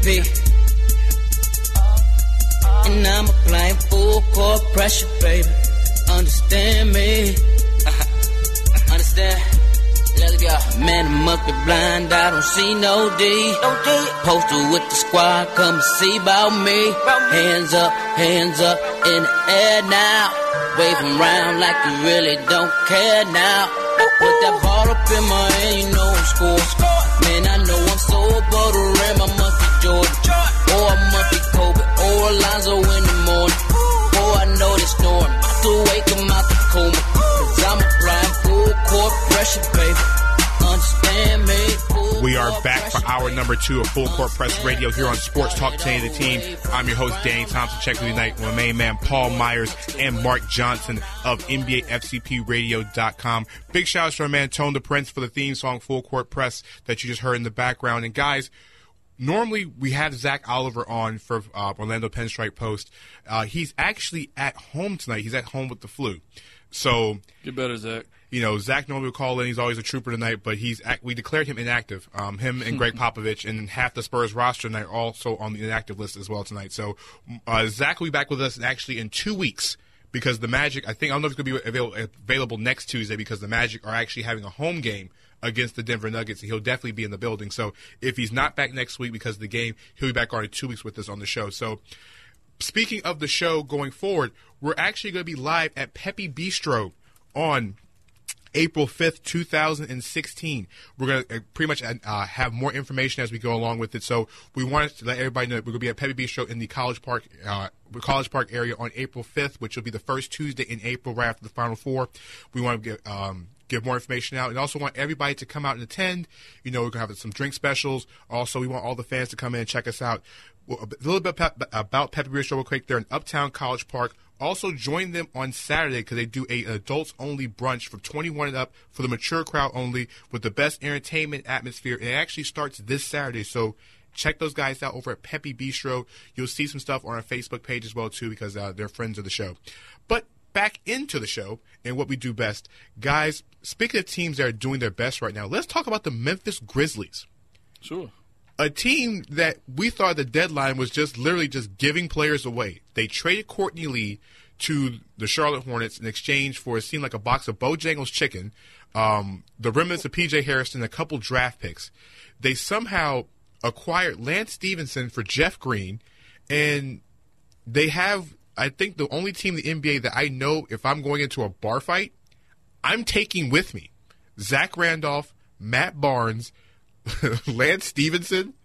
MVP. And I'm applying full court pressure, baby. Understand me. Understand? Let's go. Man, I must be blind. I don't see no D. Posted with the squad, come see about me. Hands up in the air now. Wave 'em round like you really don't care now. Put that ball up in my hand, you know I'm scoring. Man, I know I'm so above the rim, I must be Jordan. Or I must be Kobe, or Alonzo in the morning. Or I know they snoring, about to wake 'em out the coma. Cause I'm applying full court pressure, baby. Understand me. We are back for hour number 2 of Full Court Press Radio here on Sports Talk 10 the Team. I'm your host, Danny Thompson. Check me tonight with my main man, Paul Myers, and Marc Johnson of NBAFCPRadio.com. Big shout out to our man, Tone the Prince, for the theme song, Full Court Press, that you just heard in the background. And guys, normally we have Zach Oliver on for Orlando Pinstripe Post. He's actually at home tonight. He's at home with the flu. So get better, Zach. You know, Zach normally would call in. He's always a trooper tonight, but we declared him inactive. Him and Greg Popovich and half the Spurs roster tonight are also on the inactive list as well tonight. So Zach will be back with us actually in 2 weeks because the Magic, I don't know if it's going to be available next Tuesday because the Magic are actually having a home game against the Denver Nuggets, and he'll definitely be in the building. So if he's not back next week because of the game, he'll be back on in 2 weeks with us on the show. So speaking of the show going forward, we're actually going to be live at Pepe Bistro on April 5th, 2016. We're going to pretty much have more information as we go along with it. So we wanted to let everybody know that we're going to be at Pepe Bistro in the College Park area on April 5th, which will be the first Tuesday in April right after the Final Four. We want to give more information out and also want everybody to come out and attend. You know, we're going to have some drink specials. Also, we want all the fans to come in and check us out. Well, a little bit about Pepe Bistro real quick. They're in Uptown College Park. Also, join them on Saturday because they do an adults-only brunch for 21 and up for the mature crowd only with the best entertainment atmosphere. And it actually starts this Saturday, so check those guys out over at Pepe Bistro. You'll see some stuff on our Facebook page as well, too, because they're friends of the show. But back into the show and what we do best. Guys, speaking of teams that are doing their best right now, let's talk about the Memphis Grizzlies. Sure. A team that we thought at the deadline was just literally just giving players away. They traded Courtney Lee to the Charlotte Hornets in exchange for, it seemed like, a box of Bojangles chicken, the remnants of P.J. Harrison, a couple draft picks. They somehow acquired Lance Stevenson for Jeff Green, and they have, I think, the only team in the NBA that I know if I'm going into a bar fight, I'm taking with me Zach Randolph, Matt Barnes, Lance Stevenson,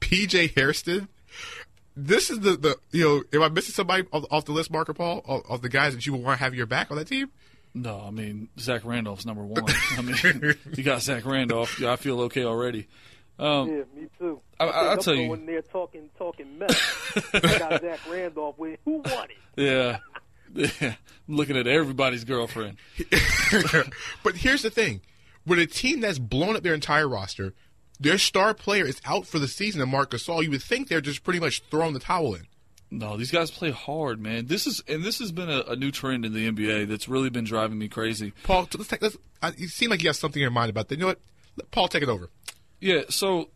P.J. Harrison. This is the am I missing somebody off the list, Marc or Paul, of the guys that you would want to have your back on that team? No, I mean, Zach Randolph's number one. I mean, you got Zach Randolph. Yeah, I feel okay already. Yeah, me too. I'll tell you. When they're talking mess, I got Zach Randolph with who won it? Yeah. I'm looking at everybody's girlfriend. But here's the thing. With a team that's blown up their entire roster, their star player is out for the season, and Marc Gasol, you would think they're just pretty much throwing the towel in. No, these guys play hard, man. This has been a new trend in the NBA that's really been driving me crazy. Paul, you seem like you have something in your mind about that. You know what? Let Paul, take it over. Yeah, so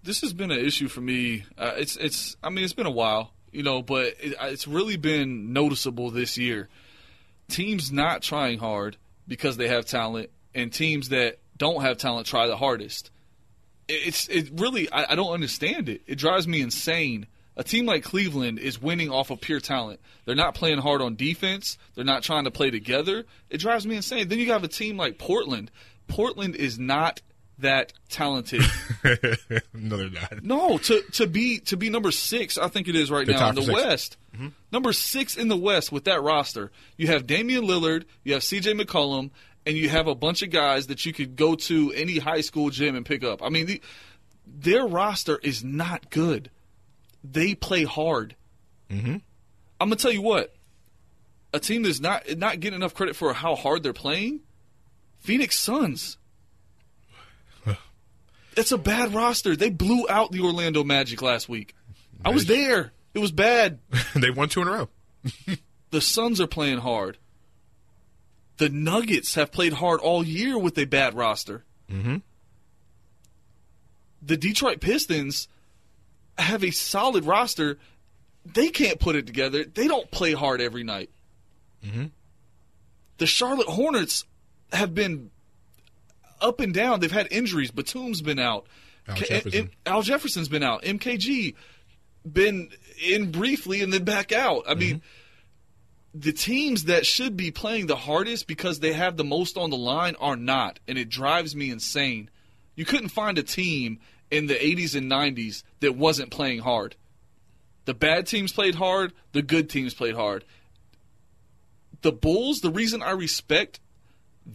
this has been an issue for me. It's been a while, but it's really been noticeable this year. Teams not trying hard because they have talent, and teams that don't have talent try the hardest. It really, I don't understand it. It drives me insane. A team like Cleveland is winning off of pure talent. They're not playing hard on defense. They're not trying to play together. It drives me insane. Then you have a team like Portland. Portland is not that talented. No, they're not. No, to be number 6, I think it is right now in the West. Mm-hmm. Number 6 in the West with that roster. You have Damian Lillard, you have C.J. McCollum, and you have a bunch of guys that you could go to any high school gym and pick up. I mean, their roster is not good. They play hard. Mm-hmm. I'm going to tell you what. A team that's not getting enough credit for how hard they're playing, Phoenix Suns. It's a bad roster. They blew out the Orlando Magic last week. I was there. It was bad. They won 2 in a row. The Suns are playing hard. The Nuggets have played hard all year with a bad roster. Mm-hmm. The Detroit Pistons, have a solid roster. They can't put it together. They don't play hard every night. Mm-hmm. The Charlotte Hornets have been up and down. They've had injuries. Batum's been out. Al Jefferson's been out. MKG been in briefly and then back out. I mean, the teams that should be playing the hardest because they have the most on the line are not, and it drives me insane. You couldn't find a team in the 80s and 90s that wasn't playing hard. The bad teams played hard. The good teams played hard. The Bulls, the reason I respect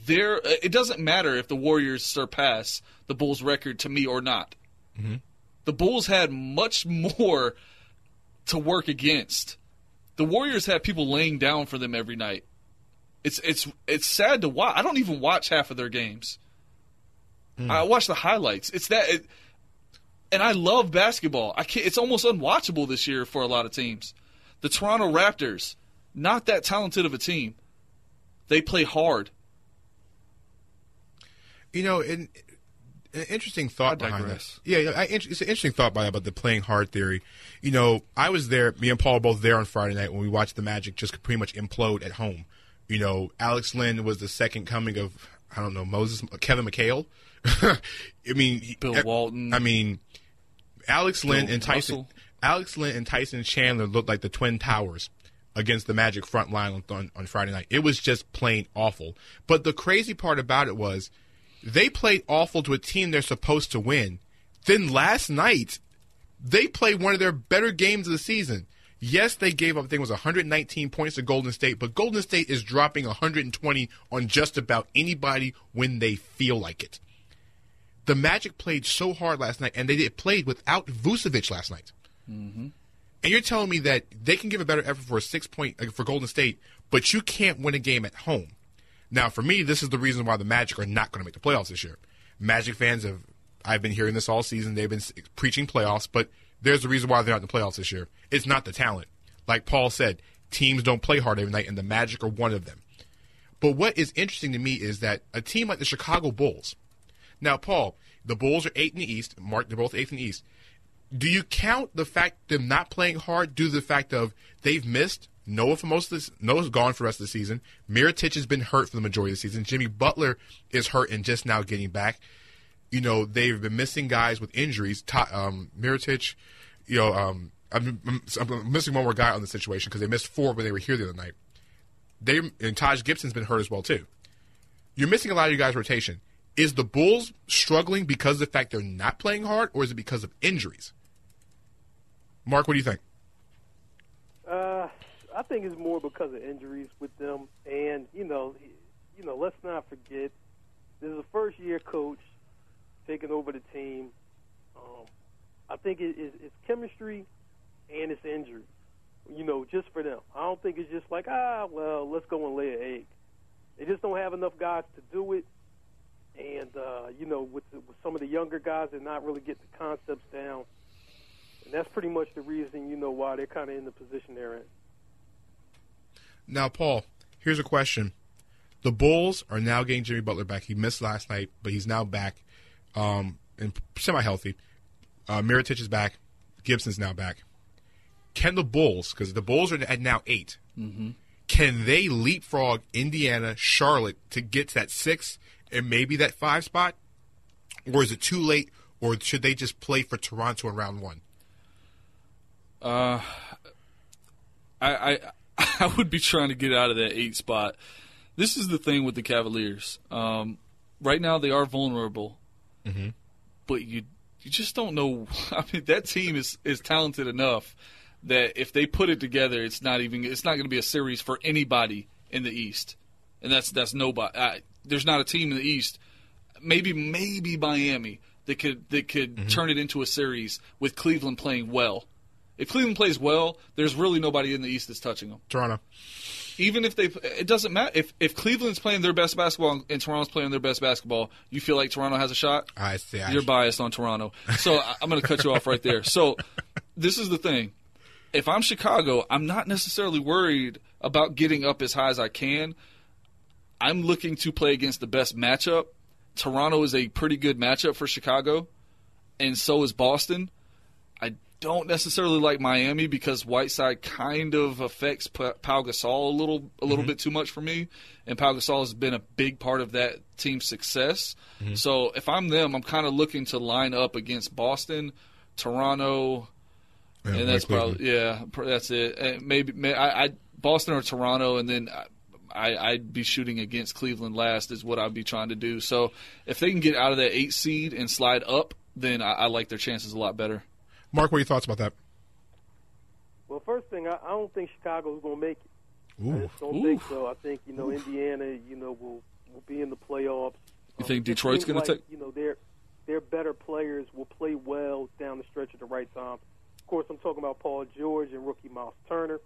it doesn't matter if the Warriors surpass the Bulls' record to me or not. Mm-hmm. The Bulls had much more to work against. The Warriors had people laying down for them every night. It's sad to watch. I don't even watch half of their games. I watch the highlights. And I love basketball. It's almost unwatchable this year for a lot of teams. The Toronto Raptors, not that talented of a team. They play hard. You know, an interesting thought behind this. Yeah, it's an interesting thought about the playing hard theory. You know, I was there. Me and Paul were both there on Friday night when we watched the Magic just pretty much implode at home. You know, Alex Lynn was the second coming of, I don't know, Kevin McHale. I mean, Bill Walton. I mean, Alex Lynn and Tyson Chandler looked like the Twin Towers against the Magic front line on Friday night. It was just plain awful. But the crazy part about it was they played awful to a team they're supposed to win. Then last night, they played one of their better games of the season. Yes, they gave up, I think it was 119 points to Golden State, but Golden State is dropping 120 on just about anybody when they feel like it. The Magic played so hard last night, and they played without Vucevic last night. Mm-hmm. And you're telling me that they can give a better effort for a 6-point for Golden State, but you can't win a game at home. Now, for me, this is the reason why the Magic are not going to make the playoffs this year. Magic fans I've been hearing this all season. They've been preaching playoffs, but there's a reason why they're not in the playoffs this year. It's not the talent. Like Paul said, teams don't play hard every night, and the Magic are one of them. But what is interesting to me is that a team like the Chicago Bulls. Now, Paul, the Bulls are 8th in the East. Marc, they're both 8th in the East. Do you count the fact them not playing hard due to the fact of they've missed Noah for most of this? Noah's gone for the rest of the season. Mirotic has been hurt for the majority of the season. Jimmy Butler is hurt and just now getting back. You know, they've been missing guys with injuries. Mirotic, you know, I'm missing one more guy on the situation because they missed 4 when they were here the other night. And Taj Gibson's been hurt as well, too. You're missing a lot of your guys' rotation. Is the Bulls struggling because of the fact they're not playing hard, or is it because of injuries? Marc, what do you think? I think it's more because of injuries with them, and you know, let's not forget this is a first-year coach taking over the team. I think it's chemistry and it's injury. You know, just for them. I don't think it's just like let's go and lay an egg. They just don't have enough guys to do it. And, you know, with some of the younger guys, they're not really getting the concepts down. And that's pretty much the reason, you know, why they're kind of in the position they're in. Now, Paul, here's a question. The Bulls are now getting Jimmy Butler back. He missed last night, but he's now back and semi-healthy. Mirotic is back. Gibson's now back. Can the Bulls, because the Bulls are at now 8, can they leapfrog Indiana, Charlotte to get to that 6 and maybe that 5 spot? Or is it too late, or should they just play for Toronto in round 1? I would be trying to get out of that 8 spot. This is the thing with the Cavaliers. Right now they are vulnerable, but you just don't know. I mean, that team is talented enough that if they put it together, it's not going to be a series for anybody in the East, and that's nobody. There's not a team in the East, maybe Miami, that could turn it into a series with Cleveland playing well. If Cleveland plays well, there's really nobody in the East that's touching them. Toronto. Even if it doesn't matter. If Cleveland's playing their best basketball and Toronto's playing their best basketball, you feel like Toronto has a shot? I see. You're biased on Toronto. So I'm going to cut you off right there. So this is the thing. If I'm Chicago, I'm not necessarily worried about getting up as high as I can. I'm looking to play against the best matchup. Toronto is a pretty good matchup for Chicago, and so is Boston. don't necessarily like Miami because Whiteside kind of affects Pau Gasol a little bit too much for me, and Pau Gasol has been a big part of that team's success. So if I'm them, I'm kind of looking to line up against Boston, Toronto, and that's that's it. And maybe Boston or Toronto, and then I'd be shooting against Cleveland last is what I'd be trying to do. So if they can get out of that 8 seed and slide up, then I like their chances a lot better. Mark, what are your thoughts about that? Well, first thing, I don't think Chicago's going to make it. Ooh. I just don't think so. I think, Indiana, will be in the playoffs. You think Detroit's going to take? Their better players will play well down the stretch at the right time. Of course, I'm talking about Paul George and rookie Miles Turner.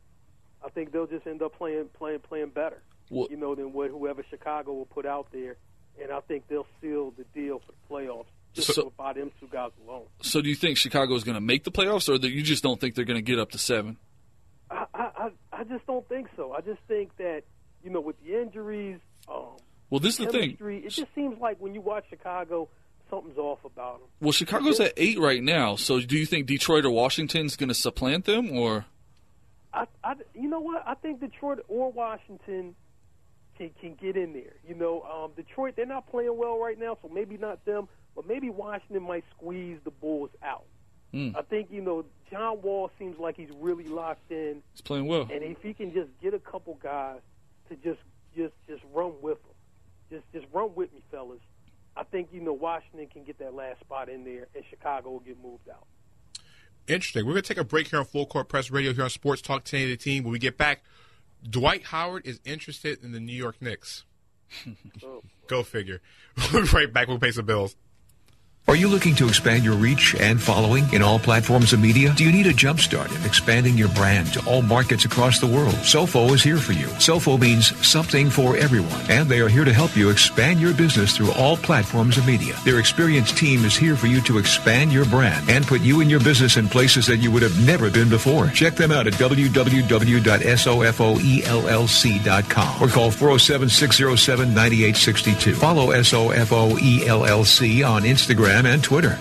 I think they'll just end up playing better, than whoever Chicago will put out there. And I think they'll seal the deal for the playoffs. Just by them two guys alone. So do you think Chicago is going to make the playoffs, or that you just don't think they're going to get up to 7? I just don't think so. I just think that, with the injuries, well, this is the thing. It just seems like when you watch Chicago, something's off about them. Well, Chicago's at 8 right now, so do you think Detroit or Washington's going to supplant them, or? You know what? I think Detroit or Washington can get in there. Detroit, they're not playing well right now, so maybe not them. But maybe Washington might squeeze the Bulls out. I think, John Wall seems like he's really locked in. He's playing well. And if he can just get a couple guys to just run with him, just run with me, fellas, I think, Washington can get that last spot in there, and Chicago will get moved out. Interesting. We're going to take a break here on Full Court Press Radio here on Sports Talk 1080 Team. When we get back, Dwight Howard is interested in the New York Knicks. Go figure. We'll be right back. We'll pay some bills. Are you looking to expand your reach and following in all platforms of media? Do you need a jumpstart in expanding your brand to all markets across the world? Sofo is here for you. Sofo means something for everyone, and they are here to help you expand your business through all platforms of media. Their experienced team is here for you to expand your brand and put you and your business in places that you would have never been before. Check them out at www.sofoellc.com or call 407-607-9862. Follow SOFOELLC on Instagram and Twitter.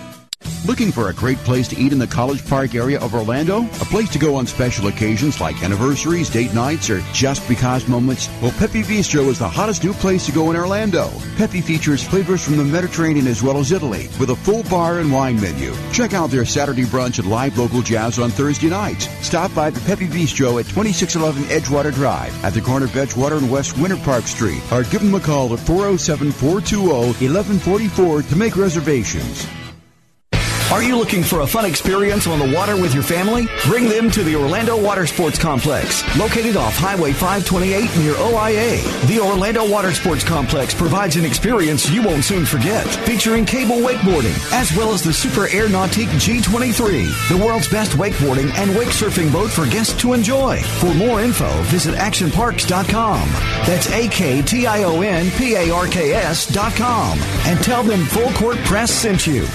Looking for a great place to eat in the College Park area of Orlando? A place to go on special occasions like anniversaries, date nights, or just because moments? Well, Pepe Bistro is the hottest new place to go in Orlando. Pepe features flavors from the Mediterranean as well as Italy, with a full bar and wine menu. Check out their Saturday brunch and live local jazz on Thursday nights. Stop by the Pepe Bistro at 2611 Edgewater Drive at the corner of Edgewater and West Winter Park Street, or give them a call at 407-420-1144 to make reservations. Are you looking for a fun experience on the water with your family? Bring them to the Orlando Water Sports Complex, located off Highway 528 near OIA. The Orlando Water Sports Complex provides an experience you won't soon forget, featuring cable wakeboarding, as well as the Super Air Nautique G23, the world's best wakeboarding and wake surfing boat for guests to enjoy. For more info, visit actionparks.com. That's AKTIONPARKS.com. And tell them Full Court Press sent you.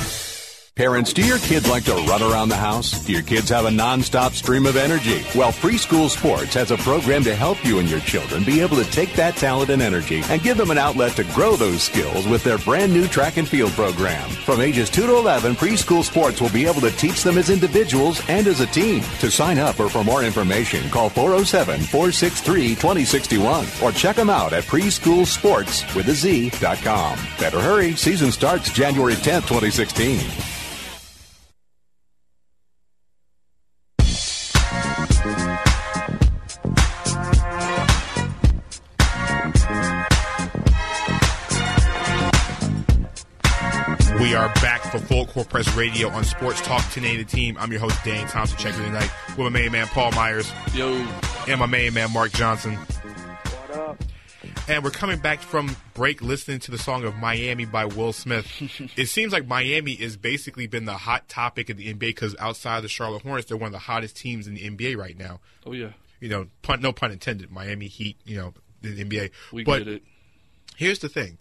Parents, do your kids like to run around the house? Do your kids have a nonstop stream of energy? Well, Preschool Sports has a program to help you and your children be able to take that talent and energy and give them an outlet to grow those skills with their brand new track and field program. From ages 2 to 11, Preschool Sports will be able to teach them as individuals and as a team. To sign up or for more information, call 407-463-2061 or check them out at preschoolsports.com. Better hurry, season starts January 10th, 2016. We are back for Full Court Press Radio on Sports Talk 1080 Team. I'm your host, Dan Thompson, checking tonight with my main man, Paul Myers. Yo. And my main man, Marc Johnson. What up? And we're coming back from break listening to the song of Miami by Will Smith. It seems like Miami has basically been the hot topic in the NBA because outside of the Charlotte Hornets, they're one of the hottest teams in the NBA right now. Oh, yeah. No pun intended, Miami Heat, the NBA. We get it. Here's the thing.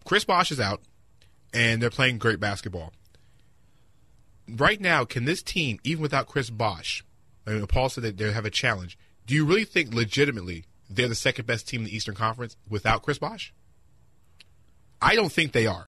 Chris Bosh is out. And they're playing great basketball. Right now, can this team, even without Chris Bosh, Paul said that they have a challenge, do you really think legitimately they're the second best team in the Eastern Conference without Chris Bosh? I don't think they are.